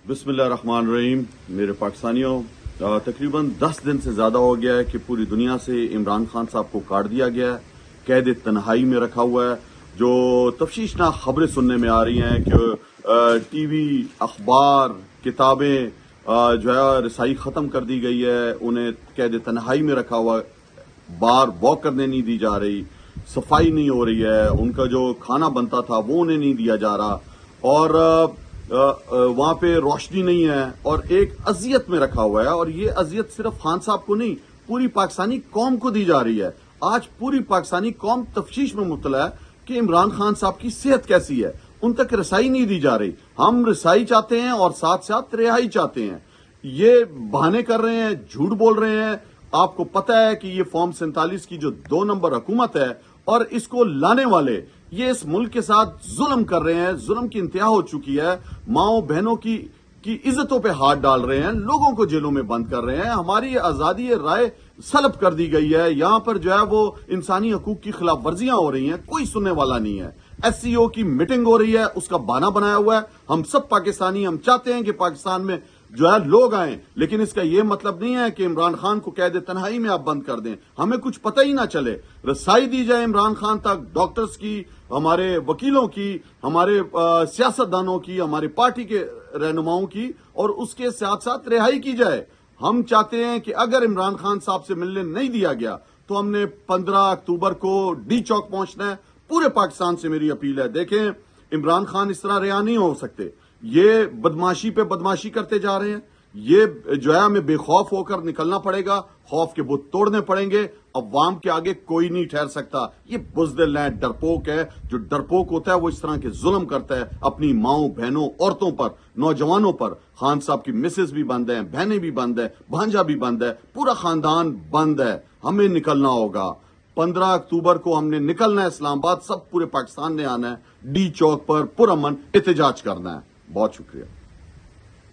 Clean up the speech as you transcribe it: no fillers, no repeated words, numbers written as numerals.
बिस्मिल्लाहिर्रहमानिर्रहीम। मेरे पाकिस्तानियों, तकरीबन 10 दिन से ज़्यादा हो गया है कि पूरी दुनिया से इमरान खान साहब को काट दिया गया है, कैद तन्हाई में रखा हुआ है। जो तफ्शीशनाक खबरें सुनने में आ रही हैं कि टीवी, अखबार, किताबें जो है रसाई ख़त्म कर दी गई है, उन्हें कैद तन्हाई में रखा हुआ, बाहर वॉक करने नहीं दी जा रही, सफाई नहीं हो रही है, उनका जो खाना बनता था वो उन्हें नहीं दिया जा रहा, और वहां पे रोशनी नहीं है, और एक अजियत में रखा हुआ है। और ये अजियत सिर्फ खान साहब को नहीं, पूरी पाकिस्तानी कौम को दी जा रही है। आज पूरी पाकिस्तानी कौम तफ्शीश में मुब्तला है कि इमरान खान साहब की सेहत कैसी है, उन तक रसाई नहीं दी जा रही। हम रसाई चाहते हैं और साथ साथ रिहाई चाहते हैं। ये बहाने कर रहे हैं, झूठ बोल रहे हैं। आपको पता है कि ये फॉर्म 47 की जो 2 नंबर हुकूमत है और इसको लाने वाले ये इस मुल्क के साथ जुल्म कर रहे हैं। जुल्म की इंतहा हो चुकी है। माओ बहनों की इज्जतों पे हाथ डाल रहे हैं, लोगों को जेलों में बंद कर रहे हैं। हमारी आजादी राय सलब कर दी गई है। यहां पर जो है वो इंसानी हकूक की खिलाफ वर्जियां हो रही हैं, कोई सुनने वाला नहीं है। SCO की मीटिंग हो रही है, उसका बहाना बनाया हुआ है। हम सब पाकिस्तानी हम चाहते हैं कि पाकिस्तान में जो है लोग आए, लेकिन इसका यह मतलब नहीं है कि इमरान खान को कैद तन्हाई में आप बंद कर दें। हमें कुछ पता ही ना चले, रसाई दी जाए इमरान खान तक, डॉक्टर्स की, हमारे वकीलों की, हमारे सियासतदानों की, हमारी पार्टी के रहनुमाओं की, और उसके साथ साथ रिहाई की जाए। हम चाहते हैं कि अगर इमरान खान साहब से मिलने नहीं दिया गया तो हमने 15 अक्टूबर को डी चौक पहुंचना है। पूरे पाकिस्तान से मेरी अपील है, देखें इमरान खान इस तरह रिहा नहीं हो सकते। ये बदमाशी पे बदमाशी करते जा रहे हैं। ये जो है हमें बेखौफ होकर निकलना पड़ेगा, खौफ के बुत तोड़ने पड़ेंगे। अवाम के आगे कोई नहीं ठहर सकता। ये बुज़दिल है, डरपोक है। जो डरपोक होता है वो इस तरह के जुल्म करता है अपनी माओं, बहनों, औरतों पर, नौजवानों पर। खान साहब की मिसेज भी बंद है, बहनें भी बंद है, भांजा भी बंद है, पूरा खानदान बंद है। हमें निकलना होगा। 15 अक्टूबर को हमने निकलना है इस्लामाबाद। सब पूरे पाकिस्तान ने आना है, डी चौक पर पुरअमन एहतजाज करना है। बहुत शुक्रिया।